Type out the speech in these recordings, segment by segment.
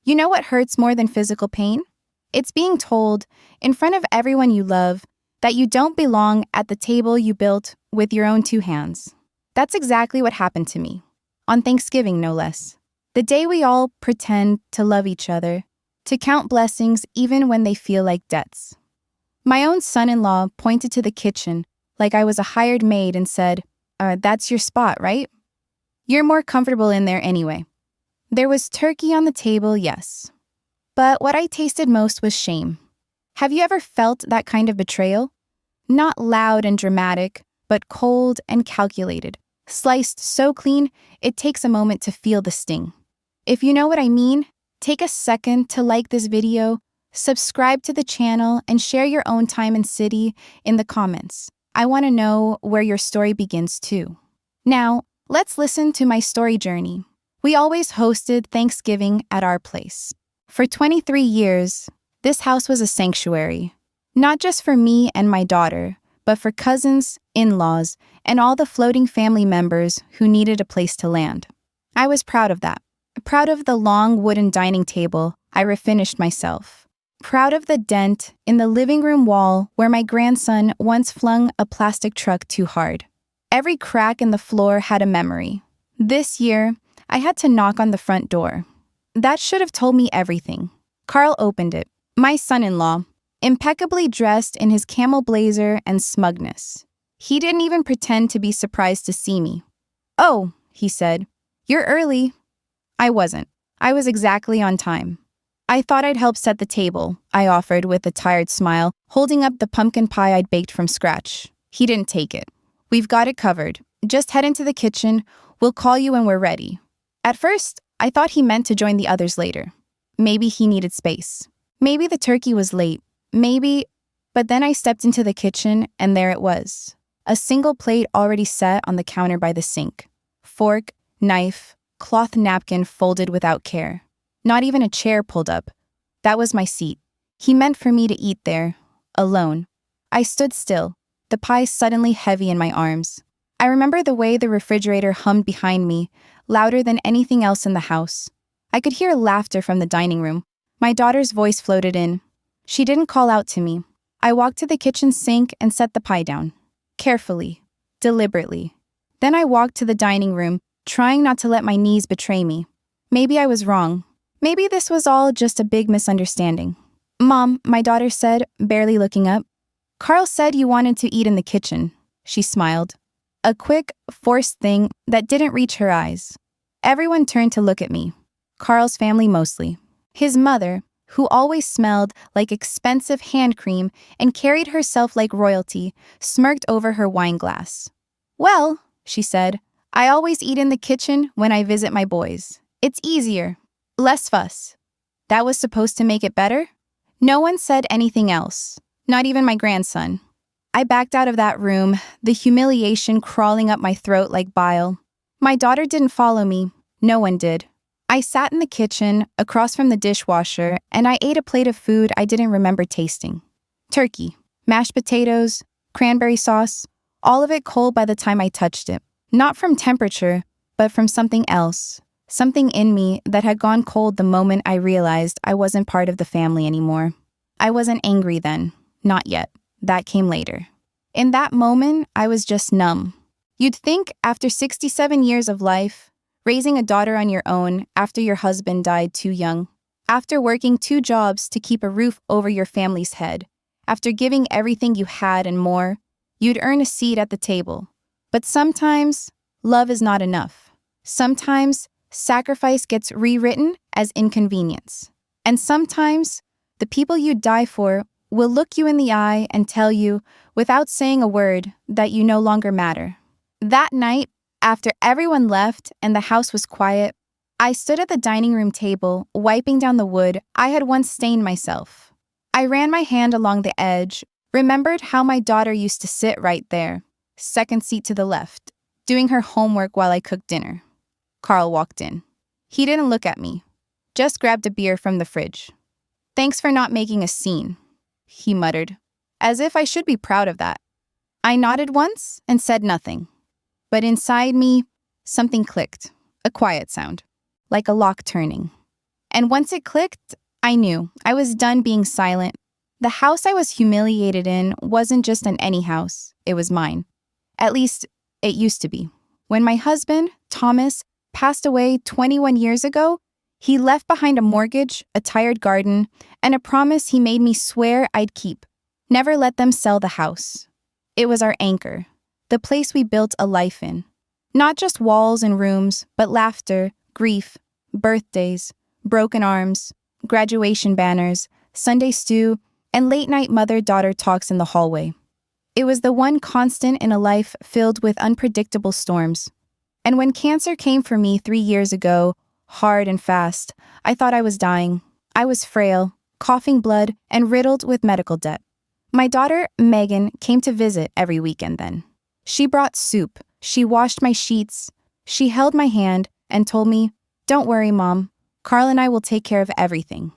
You know what hurts more than physical pain? It's being told, in front of everyone you love, that you don't belong at the table you built with your own two hands. That's exactly what happened to me. On Thanksgiving, no less. The day we all pretend to love each other, to count blessings even when they feel like debts. My own son-in-law pointed to the kitchen like I was a hired maid and said, that's your spot, right? You're more comfortable in there anyway. There was turkey on the table, yes. But what I tasted most was shame. Have you ever felt that kind of betrayal? Not loud and dramatic, but cold and calculated, sliced so clean it takes a moment to feel the sting. If you know what I mean, take a second to like this video, subscribe to the channel, and share your own time and city in the comments. I want to know where your story begins too. Now, let's listen to my story journey. We always hosted Thanksgiving at our place. For 23 years, this house was a sanctuary, not just for me and my daughter, but for cousins, in-laws, and all the floating family members who needed a place to land. I was proud of that. Proud of the long wooden dining table I refinished myself. Proud of the dent in the living room wall where my grandson once flung a plastic truck too hard. Every crack in the floor had a memory. This year, I had to knock on the front door. That should have told me everything. Carl opened it. My son-in-law, impeccably dressed in his camel blazer and smugness. He didn't even pretend to be surprised to see me. "Oh," he said, "you're early." I wasn't. I was exactly on time. "I thought I'd help set the table," I offered with a tired smile, holding up the pumpkin pie I'd baked from scratch. He didn't take it. "We've got it covered. Just head into the kitchen. We'll call you when we're ready." At first, I thought he meant to join the others later. Maybe he needed space. Maybe the turkey was late. Maybe... But then I stepped into the kitchen, and there it was. A single plate already set on the counter by the sink. Fork, knife, cloth napkin folded without care. Not even a chair pulled up. That was my seat. He meant for me to eat there, alone. I stood still, the pie suddenly heavy in my arms. I remember the way the refrigerator hummed behind me, louder than anything else in the house. I could hear laughter from the dining room. My daughter's voice floated in. She didn't call out to me. I walked to the kitchen sink and set the pie down. Carefully, deliberately. Then I walked to the dining room, trying not to let my knees betray me. Maybe I was wrong. Maybe this was all just a big misunderstanding. "Mom," my daughter said, barely looking up. "Carl said you wanted to eat in the kitchen." She smiled. A quick, forced thing that didn't reach her eyes. Everyone turned to look at me. Carl's family mostly. His mother, who always smelled like expensive hand cream and carried herself like royalty, smirked over her wine glass. "Well," she said, "I always eat in the kitchen when I visit my boys. It's easier. Less fuss." That was supposed to make it better? No one said anything else, not even my grandson. I backed out of that room, the humiliation crawling up my throat like bile. My daughter didn't follow me. No one did. I sat in the kitchen, across from the dishwasher, and I ate a plate of food I didn't remember tasting. Turkey, mashed potatoes, cranberry sauce, all of it cold by the time I touched it. Not from temperature, but from something else. Something in me that had gone cold the moment I realized I wasn't part of the family anymore. I wasn't angry then. Not yet. That came later. In that moment, I was just numb. You'd think after 67 years of life, raising a daughter on your own after your husband died too young, after working 2 jobs to keep a roof over your family's head, after giving everything you had and more, you'd earn a seat at the table. But sometimes, love is not enough. Sometimes, sacrifice gets rewritten as inconvenience. And sometimes, the people you'd die for will look you in the eye and tell you, without saying a word, that you no longer matter. That night, after everyone left and the house was quiet, I stood at the dining room table, wiping down the wood I had once stained myself. I ran my hand along the edge, remembered how my daughter used to sit right there, second seat to the left, doing her homework while I cooked dinner. Carl walked in. He didn't look at me, just grabbed a beer from the fridge. "Thanks for not making a scene," he muttered, as if I should be proud of that. I nodded once and said nothing. But inside me, something clicked, a quiet sound, like a lock turning. And once it clicked, I knew I was done being silent. The house I was humiliated in wasn't just an any house, it was mine. At least, it used to be. When my husband, Thomas, passed away 21 years ago, he left behind a mortgage, a tired garden, and a promise he made me swear I'd keep. Never let them sell the house. It was our anchor, the place we built a life in. Not just walls and rooms, but laughter, grief, birthdays, broken arms, graduation banners, Sunday stew, and late-night mother-daughter talks in the hallway. It was the one constant in a life filled with unpredictable storms. And when cancer came for me 3 years ago, hard and fast, I thought I was dying. I was frail, coughing blood, and riddled with medical debt. My daughter, Megan, came to visit every weekend then. She brought soup, she washed my sheets, she held my hand and told me, "Don't worry, Mom. Carl and I will take care of everything."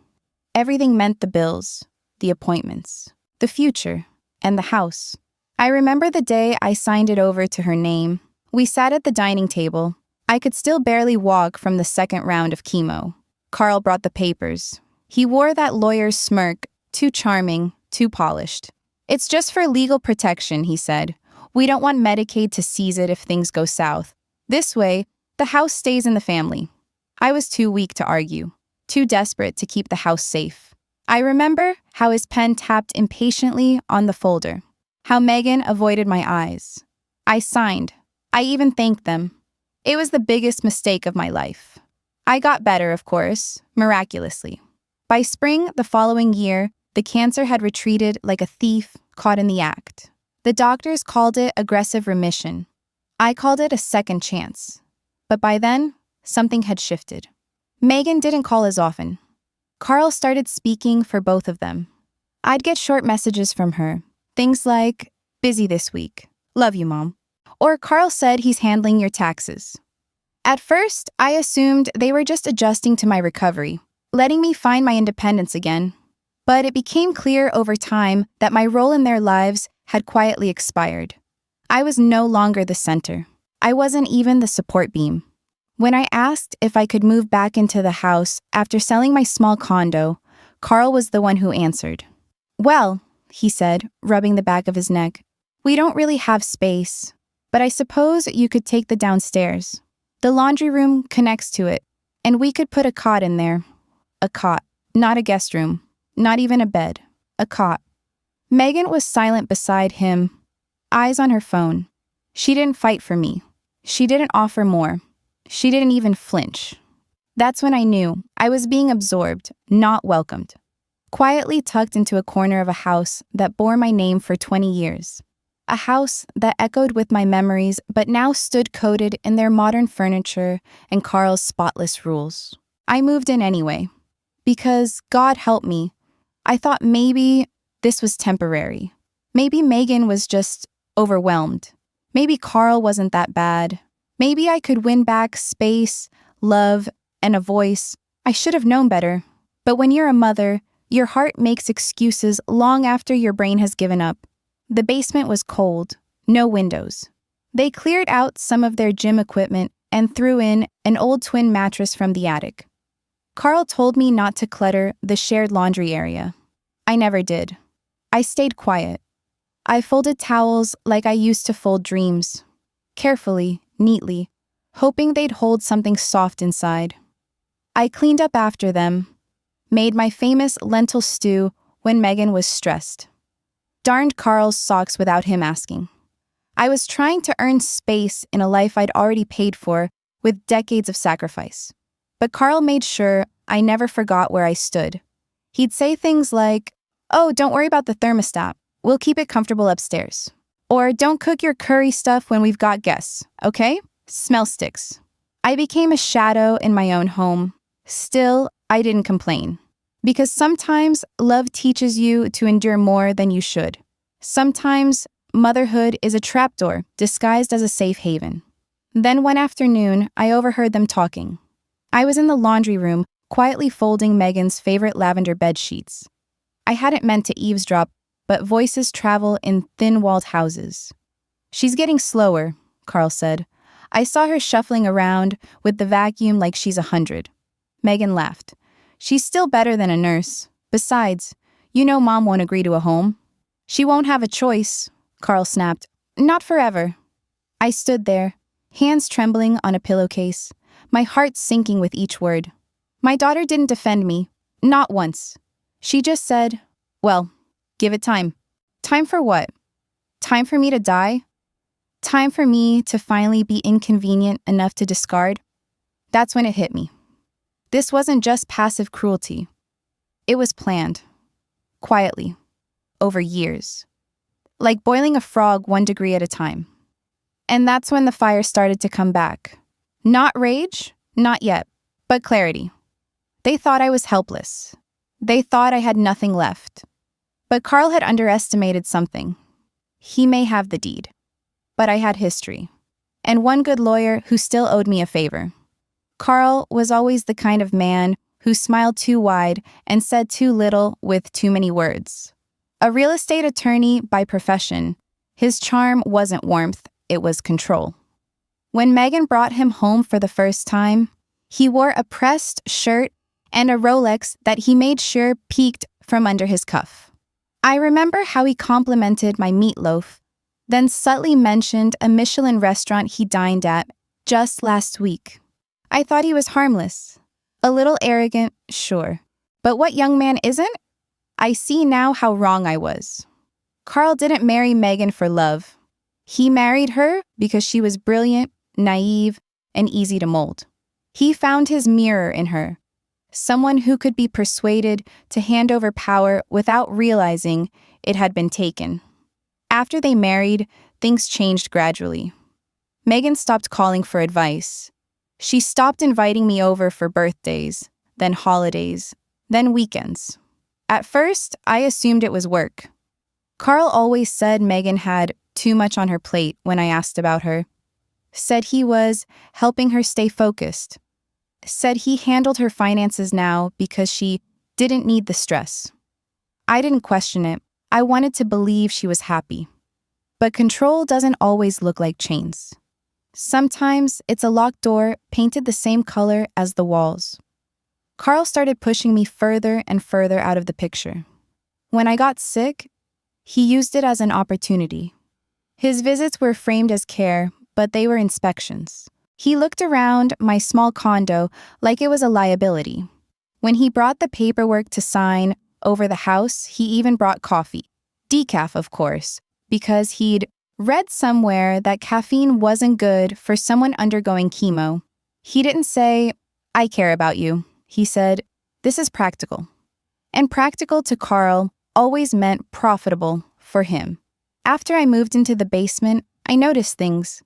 Everything meant the bills, the appointments, the future, and the house. I remember the day I signed it over to her name. We sat at the dining table. I could still barely walk from the second round of chemo. Carl brought the papers. He wore that lawyer's smirk, too charming, too polished. "It's just for legal protection," he said. "We don't want Medicaid to seize it if things go south. This way, the house stays in the family." I was too weak to argue, too desperate to keep the house safe. I remember how his pen tapped impatiently on the folder, how Megan avoided my eyes. I signed. I even thanked them. It was the biggest mistake of my life. I got better, of course, miraculously. By spring the following year, the cancer had retreated like a thief caught in the act. The doctors called it aggressive remission. I called it a second chance. But by then, something had shifted. Megan didn't call as often. Carl started speaking for both of them. I'd get short messages from her. Things like, "Busy this week. Love you, Mom." Or Carl said he's handling your taxes. At first, I assumed they were just adjusting to my recovery, letting me find my independence again. But it became clear over time that my role in their lives had quietly expired. I was no longer the center. I wasn't even the support beam. When I asked if I could move back into the house after selling my small condo, Carl was the one who answered. "Well," he said, rubbing the back of his neck, "we don't really have space, but I suppose you could take the downstairs. The laundry room connects to it, and we could put a cot in there." A cot, not a guest room, not even a bed, a cot. Megan was silent beside him, eyes on her phone. She didn't fight for me. She didn't offer more. She didn't even flinch. That's when I knew I was being absorbed, not welcomed. Quietly tucked into a corner of a house that bore my name for 20 years. A house that echoed with my memories but now stood coated in their modern furniture and Carl's spotless rules. I moved in anyway. Because, God help me, I thought maybe this was temporary. Maybe Megan was just overwhelmed. Maybe Carl wasn't that bad. Maybe I could win back space, love, and a voice. I should have known better. But when you're a mother, your heart makes excuses long after your brain has given up. The basement was cold, no windows. They cleared out some of their gym equipment and threw in an old twin mattress from the attic. Carl told me not to clutter the shared laundry area. I never did. I stayed quiet. I folded towels like I used to fold dreams. Carefully, neatly, hoping they'd hold something soft inside. I cleaned up after them, made my famous lentil stew when Megan was stressed. Darned Carl's socks without him asking. I was trying to earn space in a life I'd already paid for with decades of sacrifice. But Carl made sure I never forgot where I stood. He'd say things like, "Oh, don't worry about the thermostat. We'll keep it comfortable upstairs." Or, "Don't cook your curry stuff when we've got guests, okay? Smell sticks." I became a shadow in my own home. Still, I didn't complain. Because sometimes love teaches you to endure more than you should. Sometimes motherhood is a trapdoor disguised as a safe haven. Then one afternoon, I overheard them talking. I was in the laundry room, quietly folding Megan's favorite lavender bed sheets. I hadn't meant to eavesdrop, but voices travel in thin-walled houses. "She's getting slower," Carl said. "I saw her shuffling around with the vacuum like she's 100. Megan laughed. She's still better than a nurse. Besides, you know Mom won't agree to a home. She won't have a choice, Carl snapped. Not forever. I stood there, hands trembling on a pillowcase, my heart sinking with each word. My daughter didn't defend me, not once. She just said, well, give it time. Time for what? Time for me to die? Time for me to finally be inconvenient enough to discard? That's when it hit me. This wasn't just passive cruelty. It was planned. Quietly. Over years. Like boiling a frog 1 degree at a time. And that's when the fire started to come back. Not rage, not yet, but clarity. They thought I was helpless. They thought I had nothing left. But Carl had underestimated something. He may have the deed. But I had history. And one good lawyer who still owed me a favor. Carl was always the kind of man who smiled too wide and said too little with too many words. A real estate attorney by profession, his charm wasn't warmth, it was control. When Megan brought him home for the first time, he wore a pressed shirt and a Rolex that he made sure peeked from under his cuff. I remember how he complimented my meatloaf, then subtly mentioned a Michelin restaurant he dined at just last week. I thought he was harmless. A little arrogant, sure. But what young man isn't? I see now how wrong I was. Carl didn't marry Megan for love. He married her because she was brilliant, naive, and easy to mold. He found his mirror in her, someone who could be persuaded to hand over power without realizing it had been taken. After they married, things changed gradually. Megan stopped calling for advice. She stopped inviting me over for birthdays, then holidays, then weekends. At first, I assumed it was work. Carl always said Megan had too much on her plate when I asked about her. Said he was helping her stay focused. Said he handled her finances now because she didn't need the stress. I didn't question it. I wanted to believe she was happy. But control doesn't always look like chains. Sometimes it's a locked door painted the same color as the walls. Carl started pushing me further and further out of the picture. When I got sick, he used it as an opportunity. His visits were framed as care, but they were inspections. He looked around my small condo like it was a liability. When he brought the paperwork to sign over the house, he even brought coffee. Decaf, of course, because he'd read somewhere that caffeine wasn't good for someone undergoing chemo. He didn't say, I care about you. He said, this is practical. And practical to Carl always meant profitable for him. After I moved into the basement, I noticed things.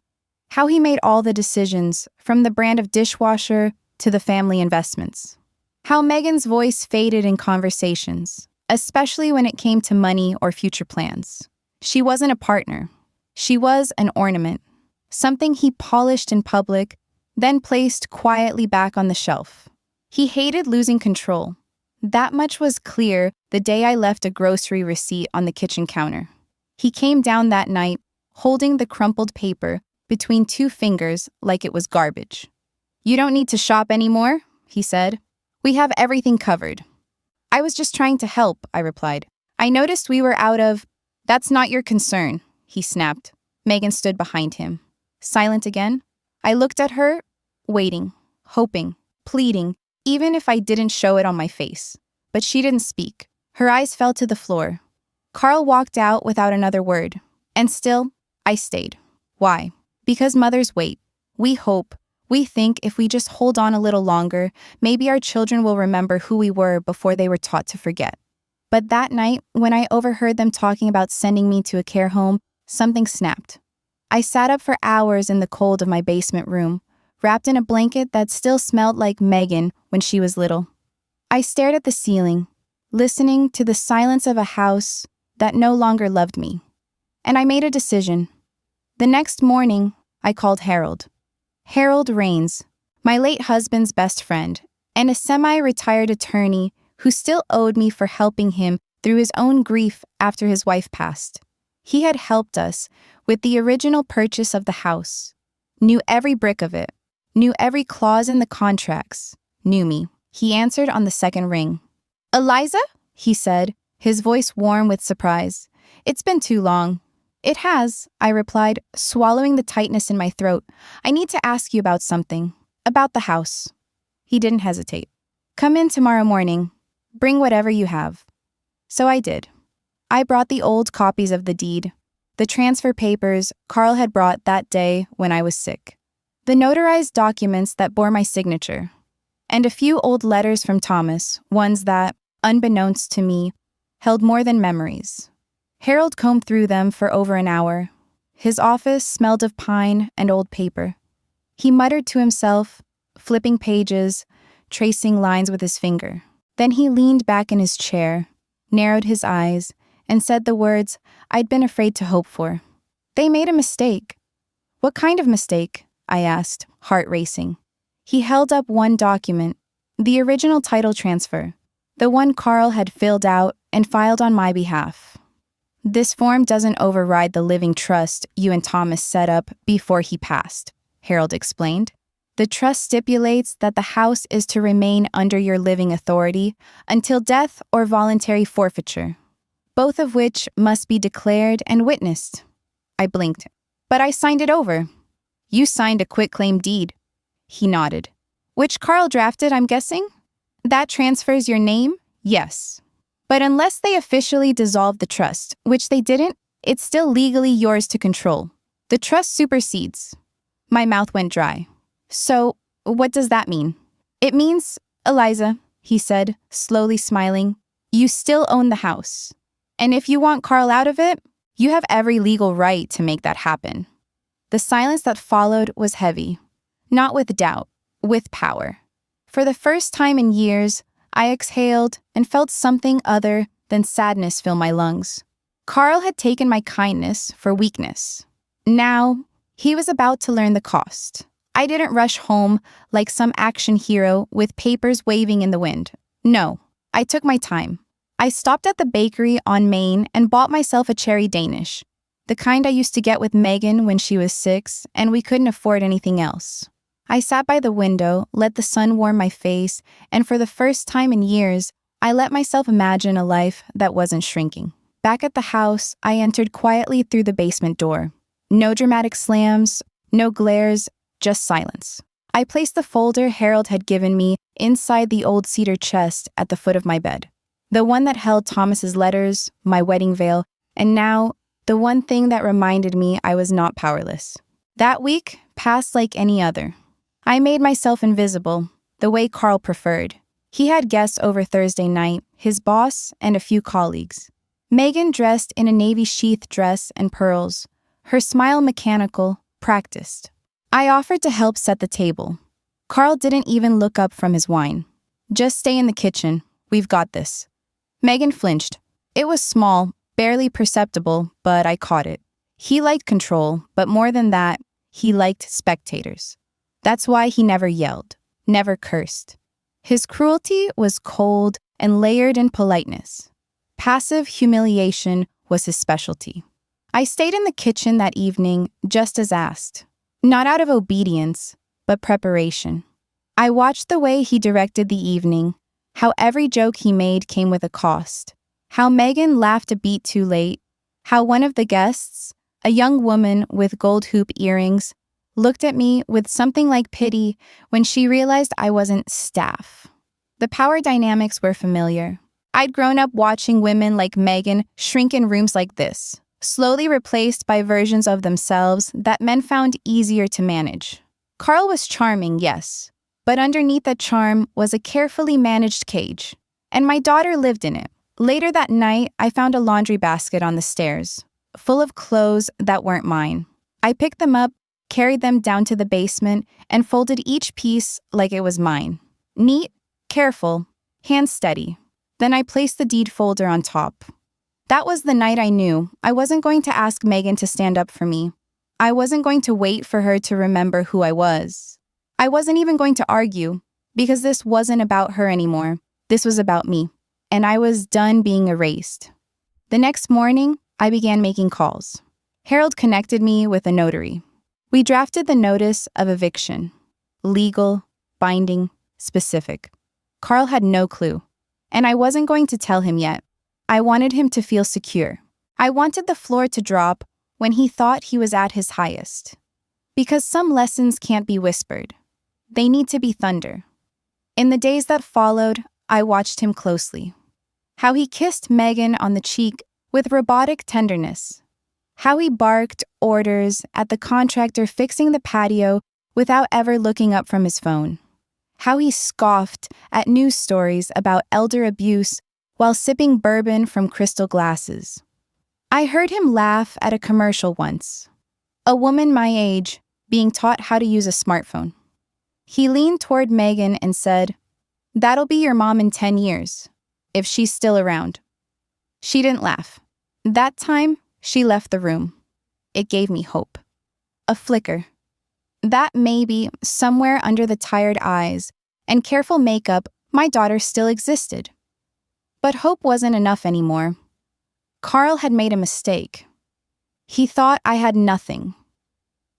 How he made all the decisions, from the brand of dishwasher to the family investments. How Megan's voice faded in conversations, especially when it came to money or future plans. She wasn't a partner. She was an ornament, something he polished in public, then placed quietly back on the shelf. He hated losing control. That much was clear the day I left a grocery receipt on the kitchen counter. He came down that night, holding the crumpled paper between 2 fingers like it was garbage. You don't need to shop anymore, he said. We have everything covered. I was just trying to help, I replied. I noticed we were out of... That's not your concern, he snapped. Megan stood behind him. Silent again. I looked at her, waiting, hoping, pleading, even if I didn't show it on my face. But she didn't speak. Her eyes fell to the floor. Carl walked out without another word. And still, I stayed. Why? Because mothers wait. We hope. We think if we just hold on a little longer, maybe our children will remember who we were before they were taught to forget. But that night, when I overheard them talking about sending me to a care home, something snapped. I sat up for hours in the cold of my basement room, wrapped in a blanket that still smelled like Megan when she was little. I stared at the ceiling, listening to the silence of a house that no longer loved me. And I made a decision. The next morning, I called Harold. Harold Rains, my late husband's best friend, and a semi-retired attorney who still owed me for helping him through his own grief after his wife passed. He had helped us with the original purchase of the house, knew every brick of it, knew every clause in the contracts, knew me. He answered on the second ring. "Eliza?" he said, his voice warm with surprise. "It's been too long." "It has," I replied, swallowing the tightness in my throat. "I need to ask you about something. About the house." He didn't hesitate. "Come in tomorrow morning. Bring whatever you have." So I did. I brought the old copies of the deed, the transfer papers Carl had brought that day when I was sick, the notarized documents that bore my signature, and a few old letters from Thomas, ones that, unbeknownst to me, held more than memories. Harold combed through them for over an hour. His office smelled of pine and old paper. He muttered to himself, flipping pages, tracing lines with his finger. Then he leaned back in his chair, narrowed his eyes, and said the words I'd been afraid to hope for. "They made a mistake." "What kind of mistake?" I asked, heart racing. He held up one document, the original title transfer, the one Carl had filled out and filed on my behalf. "This form doesn't override the living trust you and Thomas set up before he passed," Harold explained. "The trust stipulates that the house is to remain under your living authority until death or voluntary forfeiture, both of which must be declared and witnessed." I blinked. "But I signed it over." "You signed a quitclaim deed." He nodded. "Which Carl drafted, I'm guessing? That transfers your name? Yes. But unless they officially dissolve the trust, which they didn't, it's still legally yours to control. The trust supersedes." My mouth went dry. "So, what does that mean?" "It means, Eliza," he said, slowly smiling, "you still own the house. And if you want Carl out of it, you have every legal right to make that happen." The silence that followed was heavy. Not with doubt, with power. For the first time in years, I exhaled and felt something other than sadness fill my lungs. Carl had taken my kindness for weakness. Now, he was about to learn the cost. I didn't rush home like some action hero with papers waving in the wind. No, I took my time. I stopped at the bakery on Main and bought myself a cherry Danish, the kind I used to get with Megan when she was 6 and we couldn't afford anything else. I sat by the window, let the sun warm my face, and for the first time in years, I let myself imagine a life that wasn't shrinking. Back at the house, I entered quietly through the basement door. No dramatic slams, no glares, just silence. I placed the folder Harold had given me inside the old cedar chest at the foot of my bed. The one that held Thomas's letters, my wedding veil, and now, the one thing that reminded me I was not powerless. That week passed like any other. I made myself invisible, the way Carl preferred. He had guests over Thursday night, his boss, and a few colleagues. Megan dressed in a navy sheath dress and pearls, her smile mechanical, practiced. I offered to help set the table. Carl didn't even look up from his wine. "Just stay in the kitchen. We've got this." Megan flinched. It was small, barely perceptible, but I caught it. He liked control, but more than that, he liked spectators. That's why he never yelled, never cursed. His cruelty was cold and layered in politeness. Passive humiliation was his specialty. I stayed in the kitchen that evening just as asked, not out of obedience, but preparation. I watched the way he directed the evening, how every joke he made came with a cost, how Megan laughed a beat too late, how one of the guests, a young woman with gold hoop earrings, looked at me with something like pity when she realized I wasn't staff. The power dynamics were familiar. I'd grown up watching women like Megan shrink in rooms like this, slowly replaced by versions of themselves that men found easier to manage. Carl was charming, yes, but underneath that charm was a carefully managed cage, and my daughter lived in it. Later that night, I found a laundry basket on the stairs, full of clothes that weren't mine. I picked them up, carried them down to the basement, and folded each piece like it was mine. Neat, careful, hand steady. Then I placed the deed folder on top. That was the night I knew I wasn't going to ask Megan to stand up for me. I wasn't going to wait for her to remember who I was. I wasn't even going to argue, because this wasn't about her anymore. This was about me, and I was done being erased. The next morning, I began making calls. Harold connected me with a notary. We drafted the notice of eviction. Legal, binding, specific. Carl had no clue, and I wasn't going to tell him yet. I wanted him to feel secure. I wanted the floor to drop when he thought he was at his highest. Because some lessons can't be whispered. They need to be thunder. In the days that followed, I watched him closely. How he kissed Megan on the cheek with robotic tenderness. How he barked orders at the contractor fixing the patio without ever looking up from his phone. How he scoffed at news stories about elder abuse while sipping bourbon from crystal glasses. I heard him laugh at a commercial once. A woman my age being taught how to use a smartphone. He leaned toward Megan and said, "That'll be your mom in 10 years, if she's still around." She didn't laugh. That time, she left the room. It gave me hope. A flicker. That maybe, somewhere under the tired eyes and careful makeup, my daughter still existed. But hope wasn't enough anymore. Carl had made a mistake. He thought I had nothing.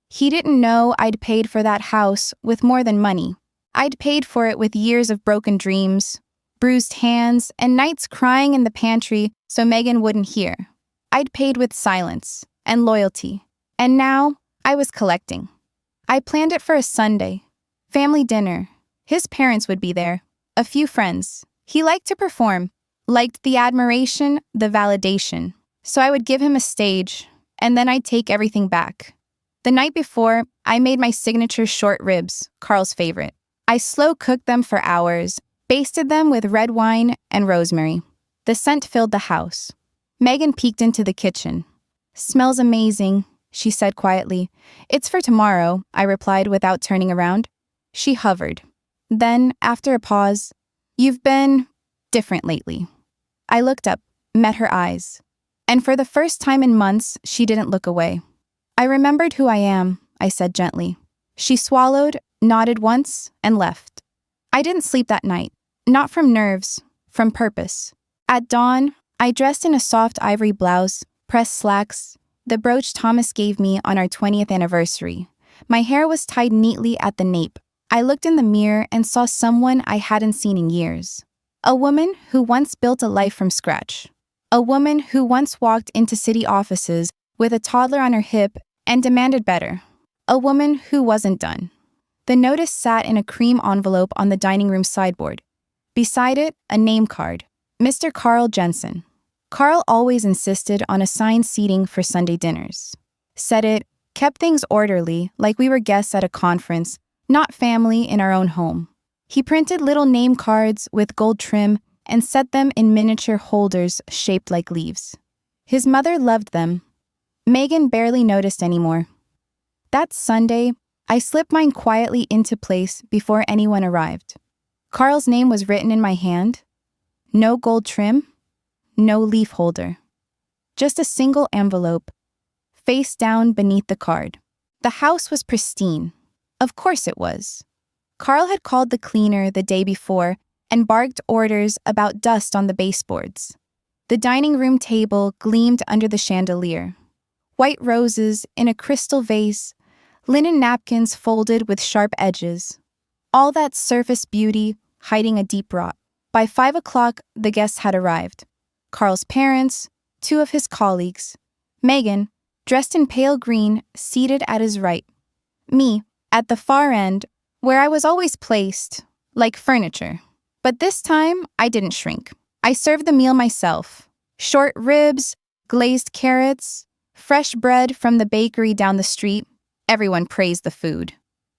He didn't know I'd paid for that house with more than money. I'd paid for it with years of broken dreams, bruised hands, and nights crying in the pantry so Megan wouldn't hear. I'd paid with silence and loyalty, and now I was collecting. I planned it for a Sunday, family dinner. His parents would be there, a few friends. He liked to perform, liked the admiration, the validation. So I would give him a stage, and then I'd take everything back. The night before, I made my signature short ribs, Carl's favorite. I slow-cooked them for hours, basted them with red wine and rosemary. The scent filled the house. Megan peeked into the kitchen. "Smells amazing," she said quietly. "It's for tomorrow," I replied without turning around. She hovered. Then, after a pause, "You've been different lately." I looked up, met her eyes. And for the first time in months, she didn't look away. "I remembered who I am," I said gently. She swallowed, nodded once, and left. I didn't sleep that night. Not from nerves, from purpose. At dawn, I dressed in a soft ivory blouse, pressed slacks, the brooch Thomas gave me on our 20th anniversary. My hair was tied neatly at the nape. I looked in the mirror and saw someone I hadn't seen in years. A woman who once built a life from scratch. A woman who once walked into city offices with a toddler on her hip and demanded better. A woman who wasn't done. The notice sat in a cream envelope on the dining room sideboard. Beside it, a name card. Mr. Carl Jensen. Carl always insisted on assigned seating for Sunday dinners. Said it, kept things orderly, like we were guests at a conference, not family in our own home. He printed little name cards with gold trim and set them in miniature holders shaped like leaves. His mother loved them. Megan barely noticed anymore. That Sunday, I slipped mine quietly into place before anyone arrived. Carl's name was written in my hand. No gold trim, no leaf holder. Just a single envelope, face down beneath the card. The house was pristine. Of course it was. Carl had called the cleaner the day before and barked orders about dust on the baseboards. The dining room table gleamed under the chandelier. White roses in a crystal vase, linen napkins folded with sharp edges. All that surface beauty hiding a deep rot. By 5 o'clock, the guests had arrived. Carl's parents, 2 of his colleagues. Megan, dressed in pale green, seated at his right. Me, at the far end, where I was always placed, like furniture. But this time, I didn't shrink. I served the meal myself. Short ribs, glazed carrots, fresh bread from the bakery down the street. Everyone praised the food.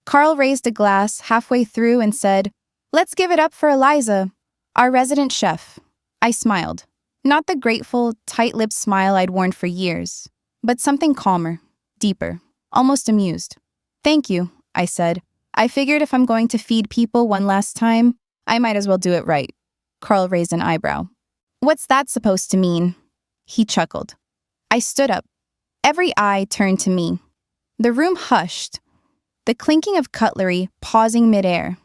Carl raised a glass halfway through and said, "Let's give it up for Eliza, our resident chef." I smiled. Not the grateful, tight-lipped smile I'd worn for years, but something calmer, deeper, almost amused. "Thank you," I said. I figured if I'm going to feed people one last time, I might as well do it right. Carl raised an eyebrow. "What's that supposed to mean?" He chuckled. I stood up. Every eye turned to me. The room hushed, the clinking of cutlery pausing midair.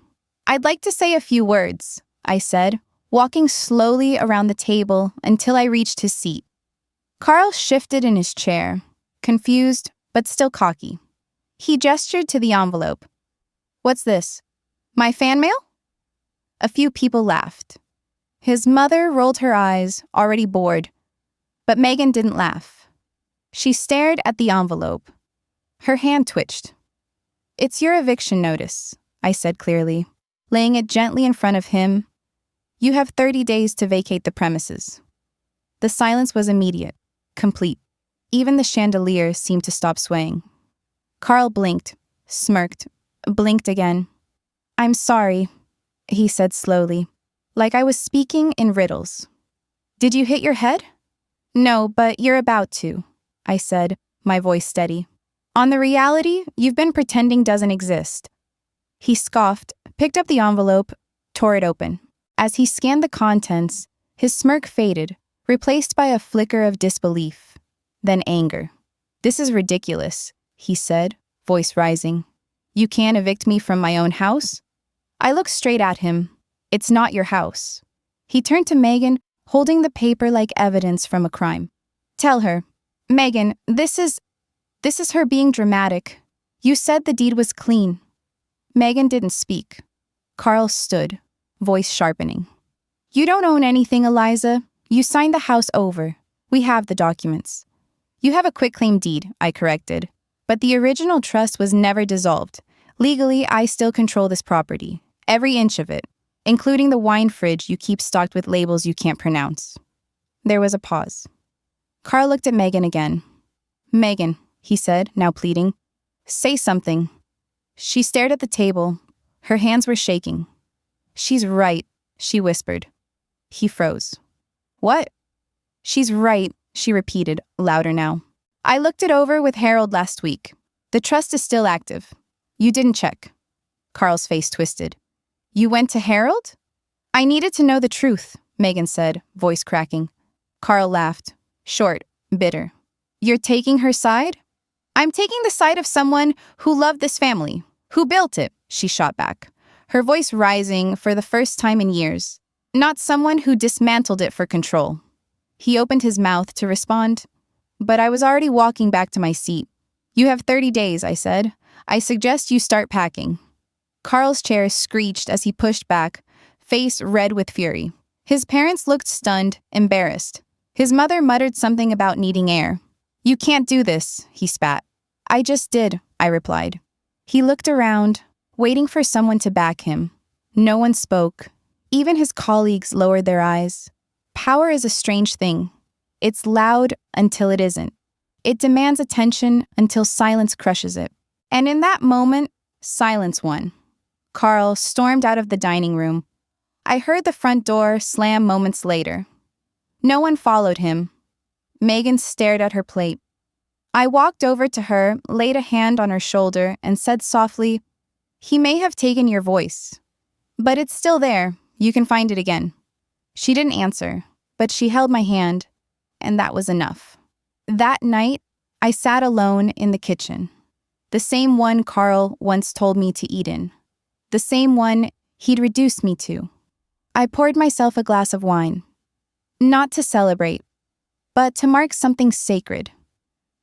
"I'd like to say a few words," I said, walking slowly around the table until I reached his seat. Carl shifted in his chair, confused but still cocky. He gestured to the envelope. "What's this? My fan mail?" A few people laughed. His mother rolled her eyes, already bored. But Megan didn't laugh. She stared at the envelope. Her hand twitched. "It's your eviction notice," I said clearly, laying it gently in front of him. "You have 30 days to vacate the premises." The silence was immediate, complete. Even the chandelier seemed to stop swaying. Carl blinked, smirked, blinked again. "I'm sorry," he said slowly, like I was speaking in riddles. "Did you hit your head?" "No, but you're about to," I said, my voice steady. "On the reality you've been pretending doesn't exist." He scoffed, picked up the envelope, tore it open. As he scanned the contents, his smirk faded, replaced by a flicker of disbelief, then anger. "This is ridiculous," he said, voice rising. "You can't evict me from my own house?" I looked straight at him. "It's not your house." He turned to Megan, holding the paper like evidence from a crime. "Tell her, Megan, this is her being dramatic. You said the deed was clean." Megan didn't speak. Carl stood, voice sharpening. "You don't own anything, Eliza. You signed the house over. We have the documents." "You have a quitclaim deed," I corrected. "But the original trust was never dissolved. Legally, I still control this property. Every inch of it, including the wine fridge you keep stocked with labels you can't pronounce." There was a pause. Carl looked at Megan again. "Megan," he said, now pleading, "say something." She stared at the table. Her hands were shaking. "She's right," she whispered. He froze. "What?" "She's right," she repeated, louder now. "I looked it over with Harold last week. The trust is still active. You didn't check." Carl's face twisted. "You went to Harold?" "I needed to know the truth," Megan said, voice cracking. Carl laughed, short, bitter. "You're taking her side?" "I'm taking the side of someone who loved this family, who built it," she shot back, her voice rising for the first time in years. "Not someone who dismantled it for control." He opened his mouth to respond, but I was already walking back to my seat. "You have 30 days, I said. I suggest you start packing." Carl's chair screeched as he pushed back, face red with fury. His parents looked stunned, embarrassed. His mother muttered something about needing air. "You can't do this," he spat. "I just did," I replied. He looked around, waiting for someone to back him. No one spoke. Even his colleagues lowered their eyes. Power is a strange thing. It's loud until it isn't. It demands attention until silence crushes it. And in that moment, silence won. Carl stormed out of the dining room. I heard the front door slam moments later. No one followed him. Megan stared at her plate. I walked over to her, laid a hand on her shoulder, and said softly, "He may have taken your voice, but it's still there. You can find it again." She didn't answer, but she held my hand, and that was enough. That night, I sat alone in the kitchen. The same one Carl once told me to eat in. The same one he'd reduced me to. I poured myself a glass of wine. Not to celebrate, but to mark something sacred.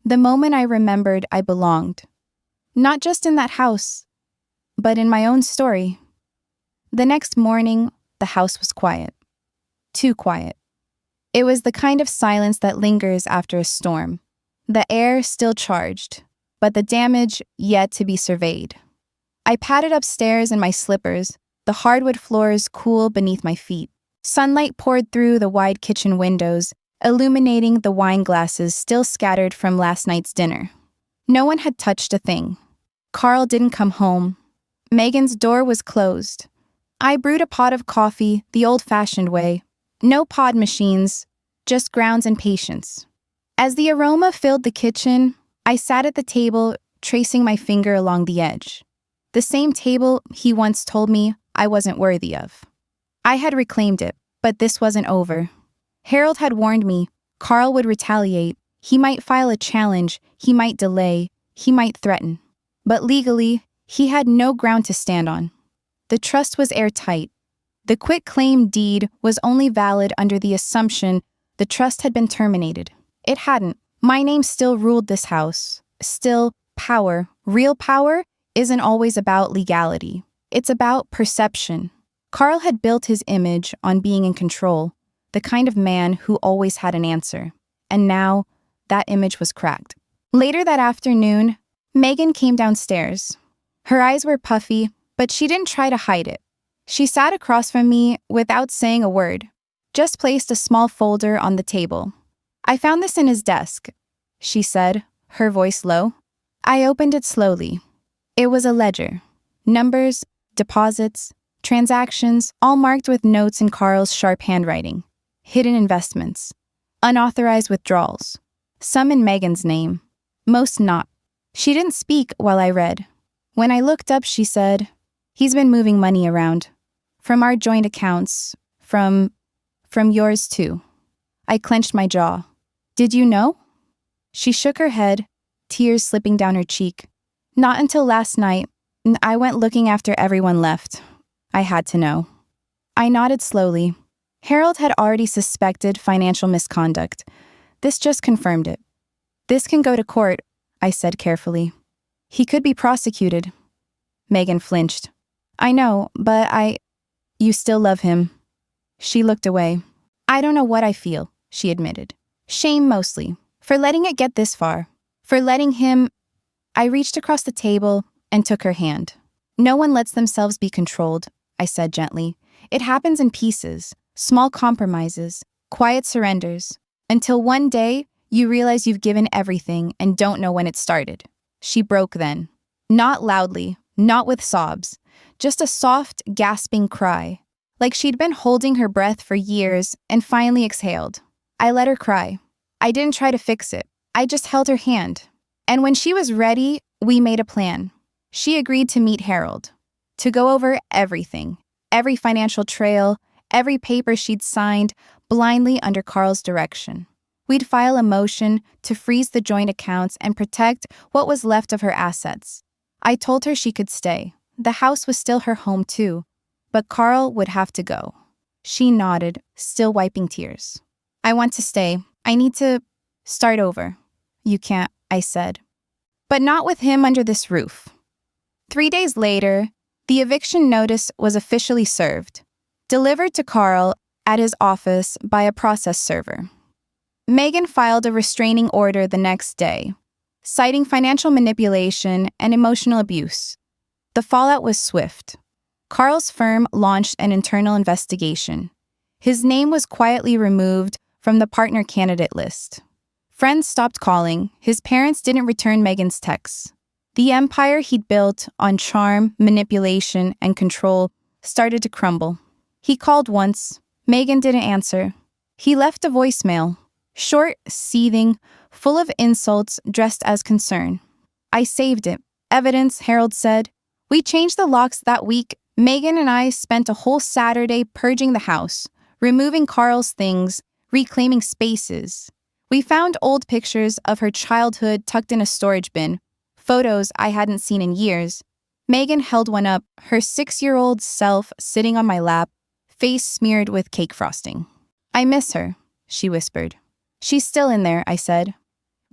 The moment I remembered I belonged. Not just in that house, but in my own story. The next morning, the house was quiet. Too quiet. It was the kind of silence that lingers after a storm. The air still charged, but the damage yet to be surveyed. I padded upstairs in my slippers, the hardwood floors cool beneath my feet. Sunlight poured through the wide kitchen windows, illuminating the wine glasses still scattered from last night's dinner. No one had touched a thing. Carl didn't come home. Megan's door was closed. I brewed a pot of coffee the old-fashioned way. No pod machines, just grounds and patience. As the aroma filled the kitchen, I sat at the table, tracing my finger along the edge. The same table he once told me I wasn't worthy of. I had reclaimed it, but this wasn't over. Harold had warned me Carl would retaliate. He might file a challenge, he might delay, he might threaten. But legally, he had no ground to stand on. The trust was airtight. The quitclaim deed was only valid under the assumption the trust had been terminated. It hadn't. My name still ruled this house. Still, power, real power, isn't always about legality. It's about perception. Carl had built his image on being in control, the kind of man who always had an answer, and now that image was cracked. Later that afternoon, Megan came downstairs. Her eyes were puffy, but she didn't try to hide it. She sat across from me without saying a word, just placed a small folder on the table. "I found this in his desk," she said, her voice low. I opened it slowly. It was a ledger. Numbers, deposits, transactions, all marked with notes in Carl's sharp handwriting. Hidden investments, unauthorized withdrawals, some in Megan's name, most not. She didn't speak while I read. When I looked up, she said, "He's been moving money around. From our joint accounts, from yours too." I clenched my jaw. "Did you know?" She shook her head, tears slipping down her cheek. "Not until last night. I went looking after everyone left. I had to know." I nodded slowly. Harold had already suspected financial misconduct. This just confirmed it. "This can go to court," I said carefully. "He could be prosecuted." Megan flinched. "I know, but You still love him." She looked away. "I don't know what I feel," she admitted. "Shame mostly, for letting it get this far. For letting him..." I reached across the table and took her hand. "No one lets themselves be controlled," I said gently. "It happens in pieces, small compromises, quiet surrenders, until one day you realize you've given everything and don't know when it started." She broke then. Not loudly, not with sobs, just a soft, gasping cry, like she'd been holding her breath for years and finally exhaled. I let her cry. I didn't try to fix it. I just held her hand. And when she was ready, we made a plan. She agreed to meet Harold, to go over everything, every financial trail, every paper she'd signed, blindly under Carl's direction. We'd file a motion to freeze the joint accounts and protect what was left of her assets. I told her she could stay. The house was still her home too, but Carl would have to go. She nodded, still wiping tears. "I want to stay. I need to start over." "You can't," I said. "But not with him under this roof." 3 days later, the eviction notice was officially served, delivered to Carl at his office by a process server. Megan filed a restraining order the next day, citing financial manipulation and emotional abuse. The fallout was swift. Carl's firm launched an internal investigation. His name was quietly removed from the partner candidate list. Friends stopped calling. His parents didn't return Megan's texts. The empire he'd built on charm, manipulation, and control started to crumble. He called once. Megan didn't answer. He left a voicemail, short, seething, full of insults dressed as concern. "I saved it. Evidence," Harold said. "We changed the locks that week. Megan and I spent a whole Saturday purging the house, removing Carl's things, reclaiming spaces. We found old pictures of her childhood tucked in a storage bin, photos I hadn't seen in years." Megan held one up, her 6-year-old self sitting on my lap, face smeared with cake frosting. "I miss her," she whispered. "She's still in there," I said.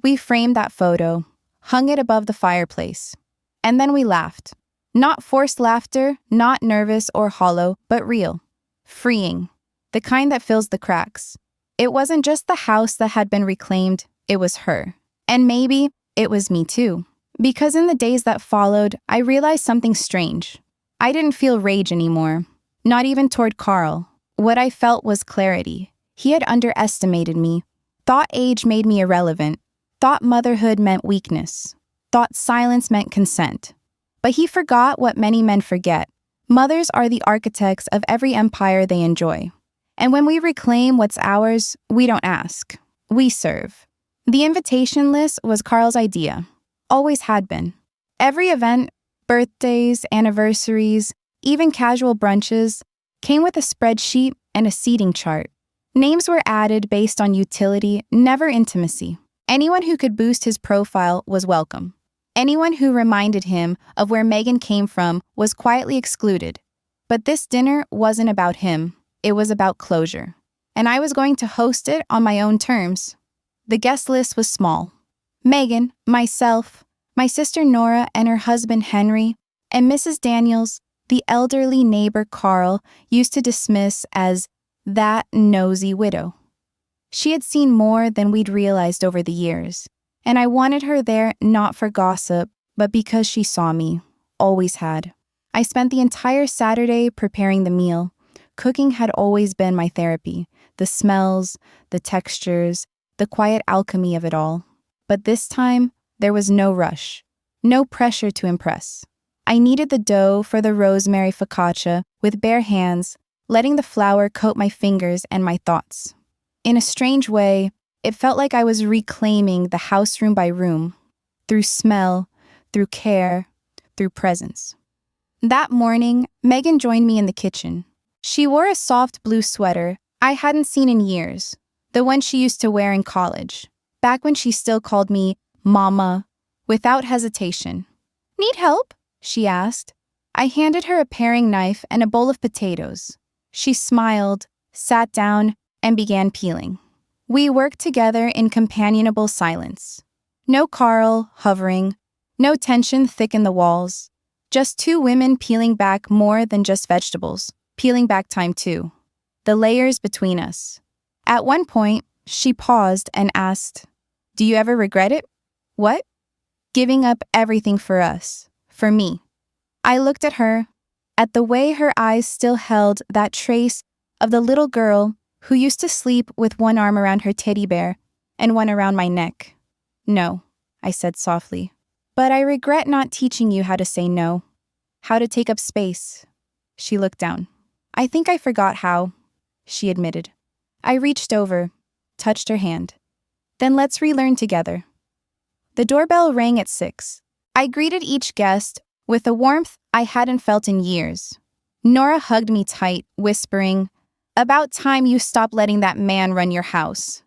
We framed that photo, hung it above the fireplace. And then we laughed. Not forced laughter, not nervous or hollow, but real. Freeing. The kind that fills the cracks. It wasn't just the house that had been reclaimed, it was her. And maybe it was me too. Because in the days that followed, I realized something strange. I didn't feel rage anymore. Not even toward Carl. What I felt was clarity. He had underestimated me. Thought age made me irrelevant. Thought motherhood meant weakness. Thought silence meant consent. But he forgot what many men forget. Mothers are the architects of every empire they enjoy. And when we reclaim what's ours, we don't ask. We serve. The invitation list was Carl's idea. Always had been. Every event, birthdays, anniversaries, even casual brunches, came with a spreadsheet and a seating chart. Names were added based on utility, never intimacy. Anyone who could boost his profile was welcome. Anyone who reminded him of where Megan came from was quietly excluded. But this dinner wasn't about him. It was about closure. And I was going to host it on my own terms. The guest list was small. Megan, myself, my sister Nora and her husband Henry, and Mrs. Daniels, the elderly neighbor Carl used to dismiss as that nosy widow. She had seen more than we'd realized over the years, and I wanted her there not for gossip, but because she saw me, always had. I spent the entire Saturday preparing the meal. Cooking had always been my therapy, the smells, the textures, the quiet alchemy of it all. But this time, there was no rush, no pressure to impress. I kneaded the dough for the rosemary focaccia with bare hands, letting the flour coat my fingers and my thoughts. In a strange way, it felt like I was reclaiming the house room by room, through smell, through care, through presence. That morning, Megan joined me in the kitchen. She wore a soft blue sweater I hadn't seen in years, the one she used to wear in college, back when she still called me Mama, without hesitation. "Need help?" she asked. I handed her a paring knife and a bowl of potatoes. She smiled, sat down, and began peeling. We worked together in companionable silence. No Carl hovering, no tension thick in the walls. Just two women peeling back more than just vegetables, peeling back time too. The layers between us. At one point, she paused and asked, "Do you ever regret it?" "What?" "Giving up everything for us, for me." I looked at her, at the way her eyes still held that trace of the little girl who used to sleep with one arm around her teddy bear and one around my neck. "No," I said softly, "but I regret not teaching you how to say no, how to take up space." She looked down. "I think I forgot how," she admitted. I reached over, touched her hand. "Then let's relearn together." The doorbell rang at 6. I greeted each guest with a warmth I hadn't felt in years. Nora hugged me tight, whispering, "About time you stopped letting that man run your house."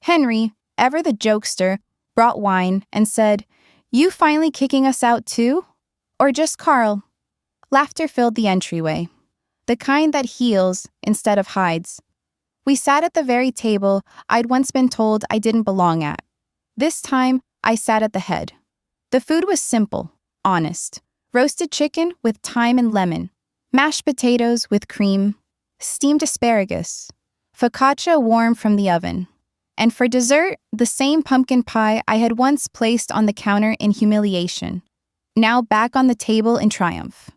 Henry, ever the jokester, brought wine and said, "You finally kicking us out too? Or just Carl?" Laughter filled the entryway, the kind that heals instead of hides. We sat at the very table I'd once been told I didn't belong at. This time, I sat at the head. The food was simple, honest. Roasted chicken with thyme and lemon, mashed potatoes with cream, steamed asparagus, focaccia warm from the oven. And for dessert, the same pumpkin pie I had once placed on the counter in humiliation, now back on the table in triumph.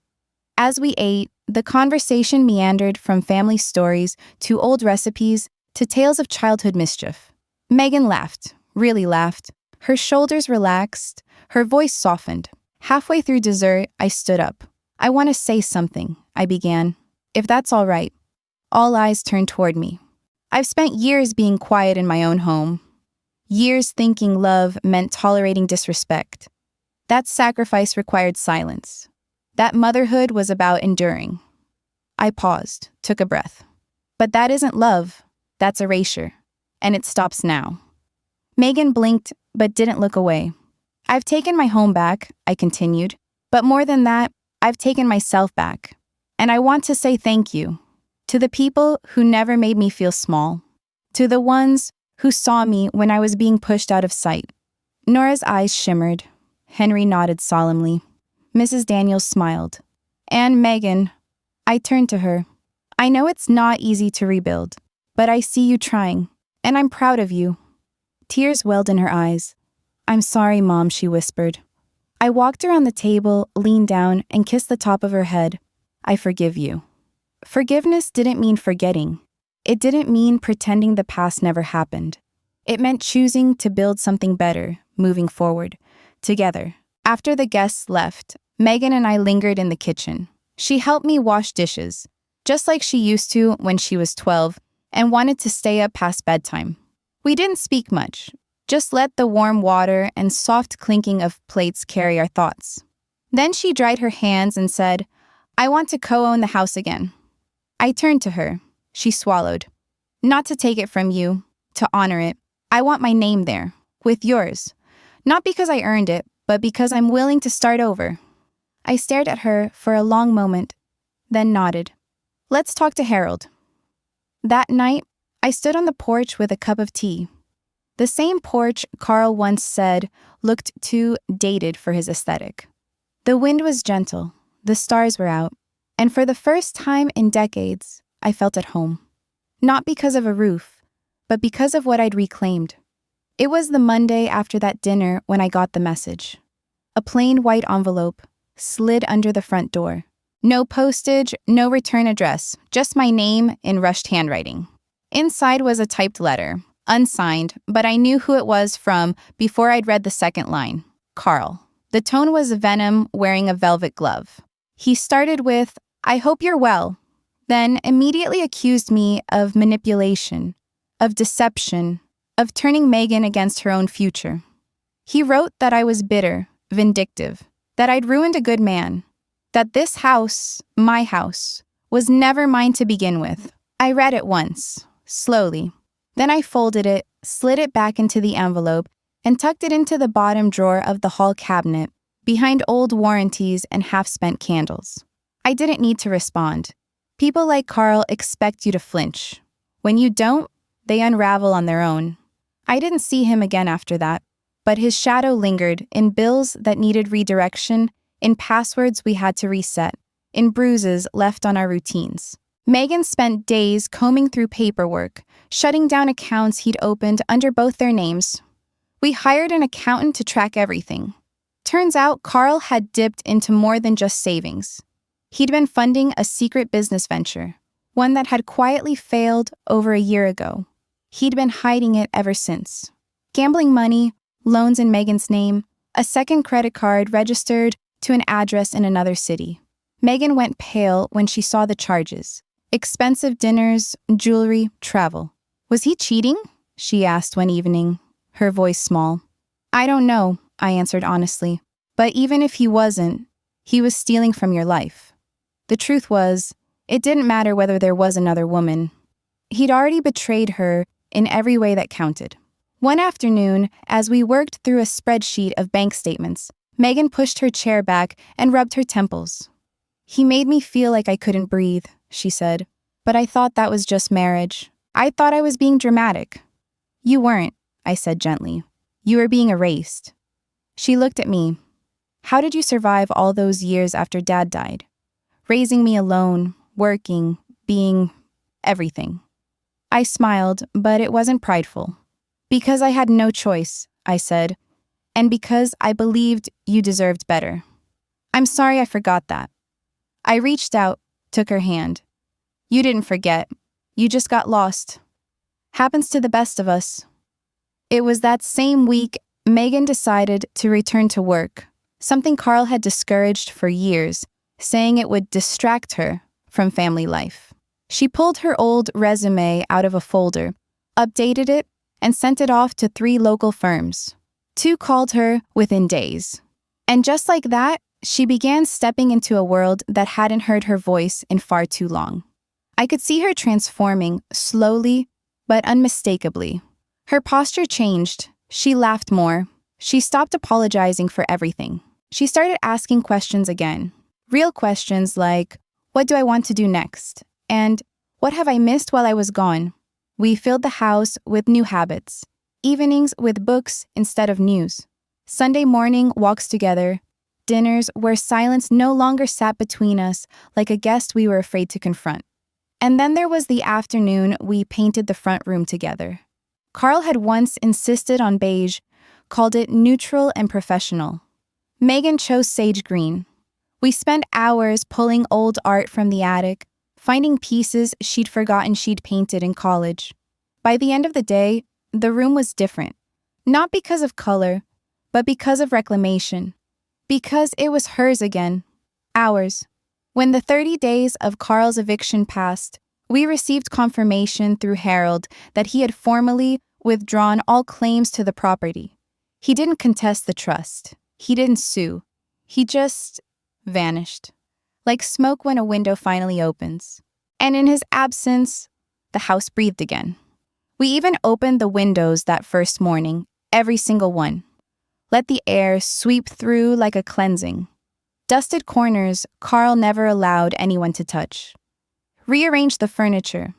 As we ate, the conversation meandered from family stories to old recipes to tales of childhood mischief. Megan laughed, really laughed. Her shoulders relaxed, her voice softened. Halfway through dessert, I stood up. "I want to say something," I began. "If that's all right." All eyes turned toward me. I've spent years being quiet in my own home. Years thinking love meant tolerating disrespect. That sacrifice required silence. That motherhood was about enduring. I paused, took a breath. But that isn't love. That's erasure. And it stops now. Megan blinked, but didn't look away. "I've taken my home back," I continued. "But more than that, I've taken myself back. And I want to say thank you. To the people who never made me feel small. To the ones who saw me when I was being pushed out of sight." Nora's eyes shimmered. Henry nodded solemnly. Mrs. Daniels smiled. "And Megan," I turned to her. "I know it's not easy to rebuild, but I see you trying, and I'm proud of you." Tears welled in her eyes. "I'm sorry, Mom," she whispered. I walked around the table, leaned down, and kissed the top of her head. "I forgive you." Forgiveness didn't mean forgetting. It didn't mean pretending the past never happened. It meant choosing to build something better, moving forward, together. After the guests left, Megan and I lingered in the kitchen. She helped me wash dishes, just like she used to when she was 12 and wanted to stay up past bedtime. We didn't speak much, just let the warm water and soft clinking of plates carry our thoughts. Then she dried her hands and said, "I want to co-own the house again." I turned to her. She swallowed. "Not to take it from you, to honor it. I want my name there, with yours. Not because I earned it, but because I'm willing to start over." I stared at her for a long moment, then nodded. "Let's talk to Harold." That night, I stood on the porch with a cup of tea. The same porch Carl once said looked too dated for his aesthetic. The wind was gentle, the stars were out, And for the first time in decades, I felt at home. Not because of a roof, but because of what I'd reclaimed. It was the Monday after that dinner when I got the message. A plain white envelope slid under the front door. No postage, no return address, just my name in rushed handwriting. Inside was a typed letter, unsigned, but I knew who it was from before I'd read the second line. Carl. The tone was venom wearing a velvet glove. He started with, "I hope you're well," then immediately accused me of manipulation, of deception, of turning Megan against her own future. He wrote that I was bitter, vindictive, that I'd ruined a good man, that this house, my house, was never mine to begin with. I read it once, slowly. Then I folded it, slid it back into the envelope, and tucked it into the bottom drawer of the hall cabinet, behind old warranties and half-spent candles. I didn't need to respond. People like Carl expect you to flinch. When you don't, they unravel on their own. I didn't see him again after that, but his shadow lingered in bills that needed redirection, in passwords we had to reset, in bruises left on our routines. Megan spent days combing through paperwork, shutting down accounts he'd opened under both their names. We hired an accountant to track everything. Turns out Carl had dipped into more than just savings. He'd been funding a secret business venture, one that had quietly failed over a year ago. He'd been hiding it ever since. Gambling money, loans in Megan's name, a second credit card registered to an address in another city. Megan went pale when she saw the charges. Expensive dinners, jewelry, travel. Was he cheating? She asked one evening, her voice small. I don't know, I answered honestly. But even if he wasn't, he was stealing from your life. The truth was, it didn't matter whether there was another woman. He'd already betrayed her in every way that counted. One afternoon, as we worked through a spreadsheet of bank statements, Megan pushed her chair back and rubbed her temples. He made me feel like I couldn't breathe, she said. But I thought that was just marriage. I thought I was being dramatic. You weren't, I said gently. You were being erased. She looked at me. How did you survive all those years after Dad died? Raising me alone, working, being everything. I smiled, but it wasn't prideful. Because I had no choice, I said, and because I believed you deserved better. I'm sorry I forgot that. I reached out, took her hand. You didn't forget. You just got lost. Happens to the best of us. It was that same week Megan decided to return to work, something Carl had discouraged for years, saying it would distract her from family life. She pulled her old resume out of a folder, updated it, and sent it off to 3 local firms. 2 called her within days. And just like that, she began stepping into a world that hadn't heard her voice in far too long. I could see her transforming, slowly but unmistakably. Her posture changed. She laughed more. She stopped apologizing for everything. She started asking questions again. Real questions like, what do I want to do next? And what have I missed while I was gone? We filled the house with new habits. Evenings with books instead of news. Sunday morning walks together. Dinners where silence no longer sat between us like a guest we were afraid to confront. And then there was the afternoon we painted the front room together. Carl had once insisted on beige, called it neutral and professional. Megan chose sage green. We spent hours pulling old art from the attic, finding pieces she'd forgotten she'd painted in college. By the end of the day, the room was different. Not because of color, but because of reclamation. Because it was hers again. Ours. When the 30 days of Carl's eviction passed, we received confirmation through Harold that he had formally withdrawn all claims to the property. He didn't contest the trust. He didn't sue. He just vanished. Like smoke when a window finally opens. And in his absence, the house breathed again. We even opened the windows that first morning, every single one. Let the air sweep through like a cleansing. Dusted corners Carl never allowed anyone to touch. Rearranged the furniture.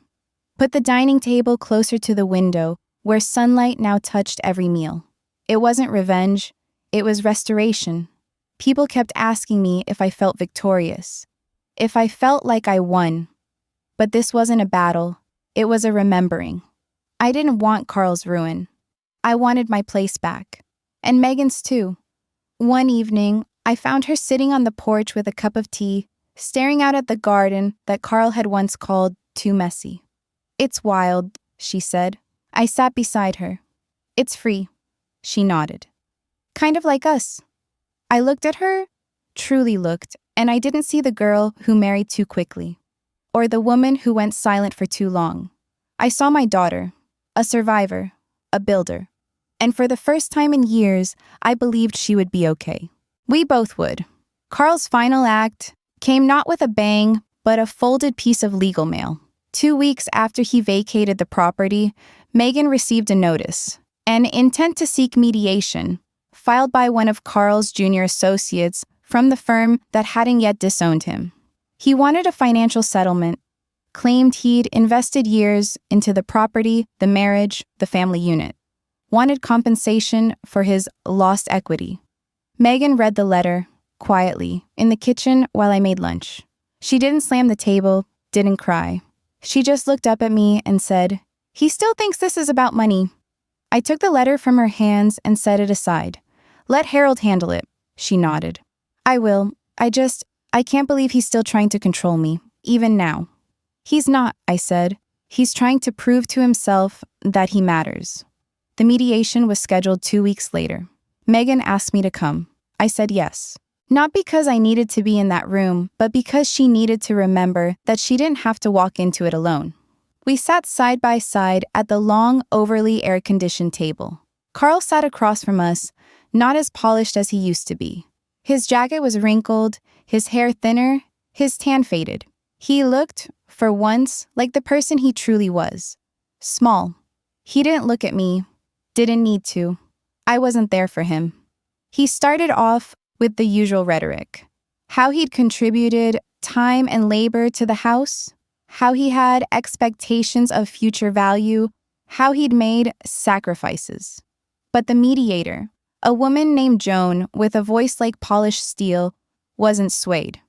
Put the dining table closer to the window, where sunlight now touched every meal. It wasn't revenge, it was restoration. People kept asking me if I felt victorious. if I felt like I won. But this wasn't a battle, it was a remembering. I didn't want Carl's ruin. I wanted my place back. And Megan's too. One evening, I found her sitting on the porch with a cup of tea, staring out at the garden that Carl had once called too messy. "It's wild," she said. I sat beside her. "It's free." She nodded. "Kind of like us." I looked at her, truly looked, and I didn't see the girl who married too quickly, or the woman who went silent for too long. I saw my daughter, a survivor, a builder. And for the first time in years, I believed she would be okay. We both would. Carl's final act came not with a bang, but a folded piece of legal mail. 2 weeks after he vacated the property, Megan received a notice, an intent to seek mediation, filed by one of Carl's junior associates from the firm that hadn't yet disowned him. He wanted a financial settlement, claimed he'd invested years into the property, the marriage, the family unit, wanted compensation for his lost equity. Megan read the letter, quietly, in the kitchen while I made lunch. She didn't slam the table, didn't cry. She just looked up at me and said, "He still thinks this is about money." I took the letter from her hands and set it aside. "Let Harold handle it," she nodded. "I will. I can't believe he's still trying to control me, even now." "He's not," I said. "He's trying to prove to himself that he matters." The mediation was scheduled 2 weeks later. Megan asked me to come. I said yes. Not because I needed to be in that room, but because she needed to remember that she didn't have to walk into it alone. We sat side by side at the long, overly air-conditioned table. Carl sat across from us, not as polished as he used to be. His jacket was wrinkled, his hair thinner, his tan faded. He looked, for once, like the person he truly was. Small. He didn't look at me. Didn't need to. I wasn't there for him. He started off with the usual rhetoric. How he'd contributed time and labor to the house, how he had expectations of future value, how he'd made sacrifices. But the mediator, a woman named Joan with a voice like polished steel, wasn't swayed.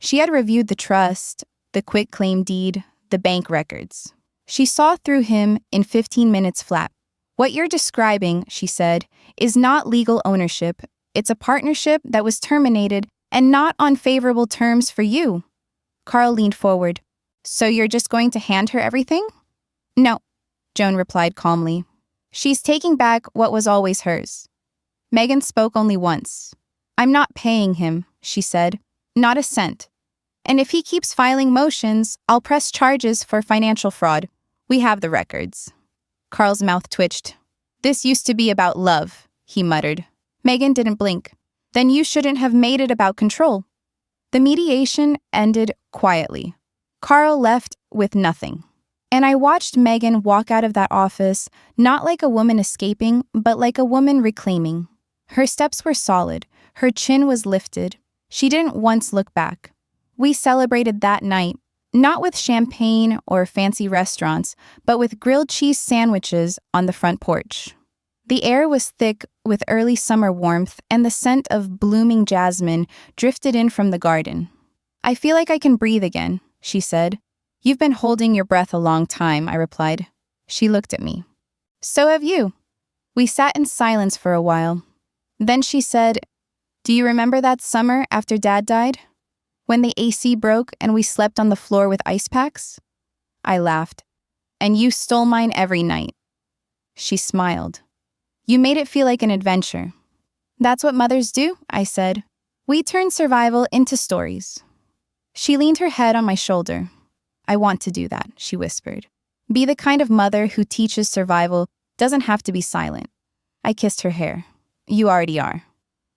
She had reviewed the trust, the quitclaim deed, the bank records. She saw through him in 15 minutes flat. "What you're describing," she said, "is not legal ownership. It's a partnership that was terminated and not on favorable terms for you." Carl leaned forward. "So you're just going to hand her everything?" "No," Joan replied calmly. "She's taking back what was always hers." Megan spoke only once. "I'm not paying him," she said. "Not a cent. And if he keeps filing motions, I'll press charges for financial fraud. We have the records." Carl's mouth twitched. "This used to be about love," he muttered. Megan didn't blink. "Then you shouldn't have made it about control." The mediation ended quietly. Carl left with nothing. And I watched Megan walk out of that office, not like a woman escaping, but like a woman reclaiming. Her steps were solid. Her chin was lifted. She didn't once look back. We celebrated that night, not with champagne or fancy restaurants, but with grilled cheese sandwiches on the front porch. The air was thick with early summer warmth, and the scent of blooming jasmine drifted in from the garden. "I feel like I can breathe again," she said. "You've been holding your breath a long time," I replied. She looked at me. "So have you." We sat in silence for a while. Then she said, "Do you remember that summer after Dad died? When the AC broke and we slept on the floor with ice packs?" I laughed. "And you stole mine every night." She smiled. "You made it feel like an adventure." "That's what mothers do," I said. "We turn survival into stories." She leaned her head on my shoulder. "I want to do that," she whispered. "Be the kind of mother who teaches survival doesn't have to be silent." I kissed her hair. "You already are."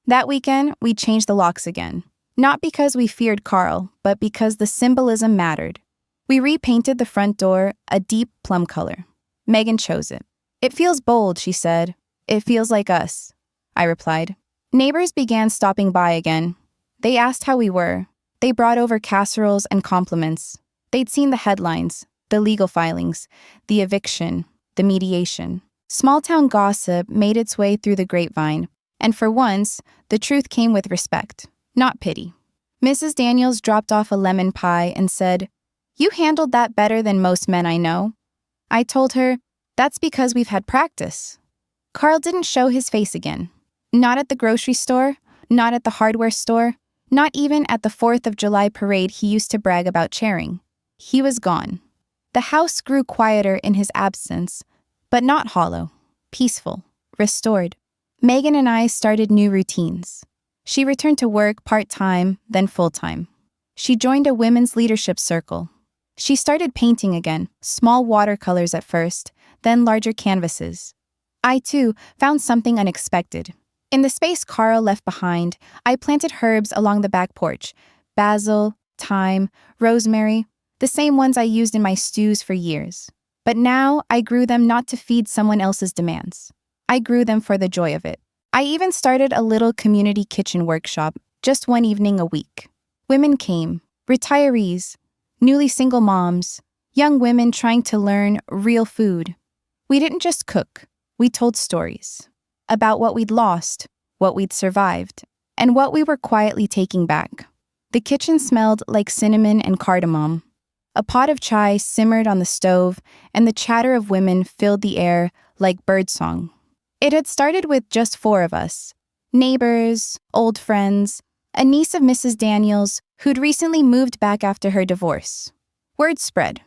That weekend, we changed the locks again. Not because we feared Carl, but because the symbolism mattered. We repainted the front door a deep plum color. Megan chose it. "It feels bold," she said. "It feels like us," I replied. Neighbors began stopping by again. They asked how we were. They brought over casseroles and compliments. They'd seen the headlines, the legal filings, the eviction, the mediation. Small-town gossip made its way through the grapevine, and for once, the truth came with respect, not pity. Mrs. Daniels dropped off a lemon pie and said, "You handled that better than most men I know." I told her, "That's because we've had practice." Carl didn't show his face again. Not at the grocery store, not at the hardware store, not even at the 4th of July parade he used to brag about chairing. He was gone. The house grew quieter in his absence, but not hollow, peaceful, restored. Megan and I started new routines. She returned to work part-time, then full-time. She joined a women's leadership circle. She started painting again, small watercolors at first, then larger canvases. I, too, found something unexpected. In the space Carl left behind, I planted herbs along the back porch: basil, thyme, rosemary, the same ones I used in my stews for years. But now I grew them not to feed someone else's demands. I grew them for the joy of it. I even started a little community kitchen workshop, just one evening a week. Women came, retirees, newly single moms, young women trying to learn real food. We didn't just cook, we told stories about what we'd lost, what we'd survived, and what we were quietly taking back. The kitchen smelled like cinnamon and cardamom. A pot of chai simmered on the stove, and the chatter of women filled the air like birdsong. It had started with just 4 of us: neighbors, old friends, a niece of Mrs. Daniels who'd recently moved back after her divorce. Word spread.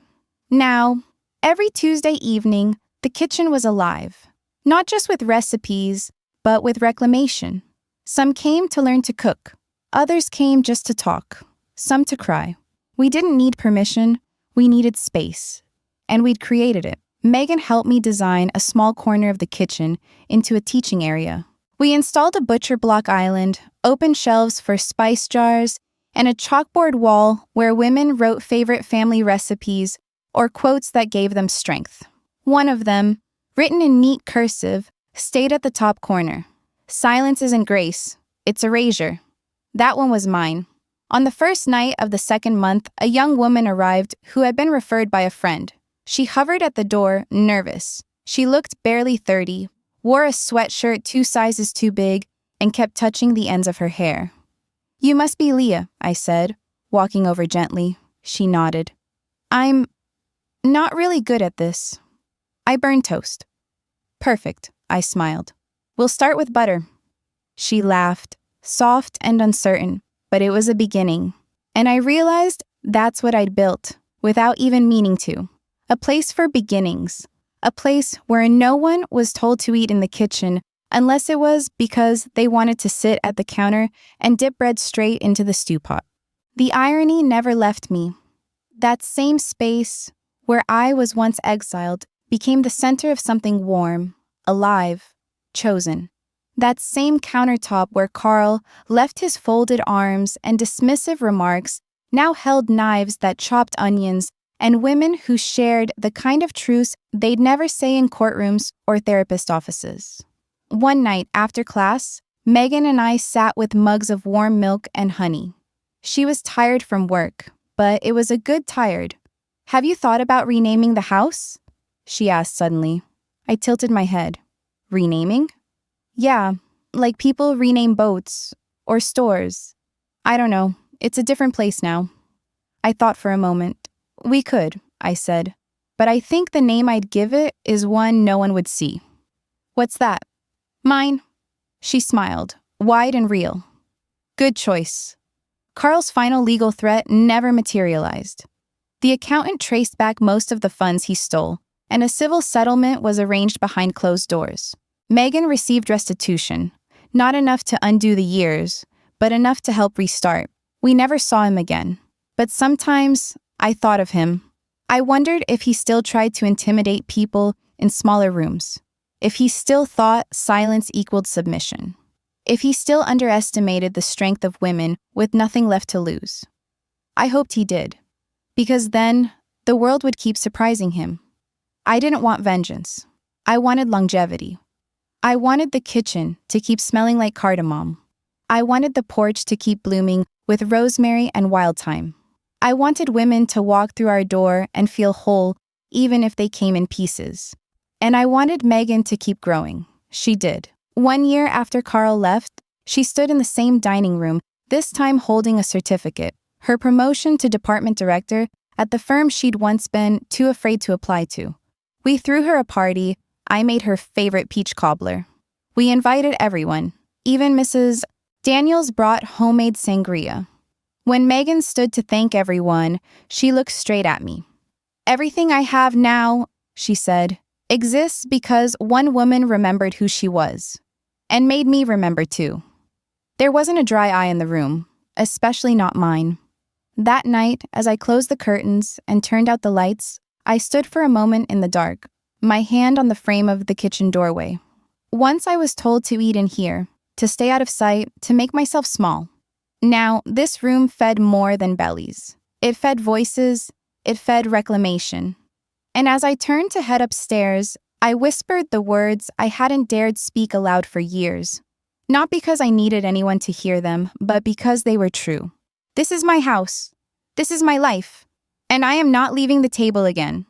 Now, every Tuesday evening, the kitchen was alive, not just with recipes, but with reclamation. Some came to learn to cook. Others came just to talk, some to cry. We didn't need permission, we needed space. And we'd created it. Megan helped me design a small corner of the kitchen into a teaching area. We installed a butcher block island, open shelves for spice jars, and a chalkboard wall where women wrote favorite family recipes or quotes that gave them strength. One of them, written in neat cursive, stayed at the top corner. "Silence isn't grace, it's erasure." That one was mine. On the first night of the second month, a young woman arrived who had been referred by a friend. She hovered at the door, nervous. She looked barely 30, wore a sweatshirt 2 sizes too big, and kept touching the ends of her hair. "You must be Leah," I said, walking over gently. She nodded. "I'm not really good at this. I burn toast." "Perfect," I smiled. "We'll start with butter." She laughed, soft and uncertain, but it was a beginning. And I realized that's what I'd built, without even meaning to. A place for beginnings. A place where no one was told to eat in the kitchen unless it was because they wanted to sit at the counter and dip bread straight into the stew pot. The irony never left me. That same space, where I was once exiled, became the center of something warm, alive, chosen. That same countertop where Carl left his folded arms and dismissive remarks now held knives that chopped onions and women who shared the kind of truths they'd never say in courtrooms or therapist offices. One night after class, Megan and I sat with mugs of warm milk and honey. She was tired from work, but it was a good tired. "Have you thought about renaming the house?" she asked suddenly. I tilted my head. "Renaming?" "Yeah, like people rename boats or stores. I don't know, it's a different place now." I thought for a moment. "We could," I said, "but I think the name I'd give it is one no one would see." "What's that?" "Mine." She smiled, wide and real. "Good choice." Carl's final legal threat never materialized. The accountant traced back most of the funds he stole, and a civil settlement was arranged behind closed doors. Megan received restitution, not enough to undo the years, but enough to help restart. We never saw him again. But sometimes I thought of him. I wondered if he still tried to intimidate people in smaller rooms. If he still thought silence equaled submission. If he still underestimated the strength of women with nothing left to lose. I hoped he did. Because then, the world would keep surprising him. I didn't want vengeance. I wanted longevity. I wanted the kitchen to keep smelling like cardamom. I wanted the porch to keep blooming with rosemary and wild thyme. I wanted women to walk through our door and feel whole, even if they came in pieces. And I wanted Megan to keep growing. She did. 1 year after Carl left, she stood in the same dining room, this time holding a certificate, her promotion to department director at the firm she'd once been too afraid to apply to. We threw her a party. I made her favorite peach cobbler. We invited everyone. Even Mrs. Daniels brought homemade sangria. When Megan stood to thank everyone, she looked straight at me. "Everything I have now," she said, "exists because one woman remembered who she was. And made me remember too." There wasn't a dry eye in the room, especially not mine. That night, as I closed the curtains and turned out the lights, I stood for a moment in the dark, my hand on the frame of the kitchen doorway. Once I was told to eat in here, to stay out of sight, to make myself small. Now, this room fed more than bellies. It fed voices, it fed reclamation. And as I turned to head upstairs, I whispered the words I hadn't dared speak aloud for years. Not because I needed anyone to hear them, but because they were true. This is my house. This is my life. And I am not leaving the table again.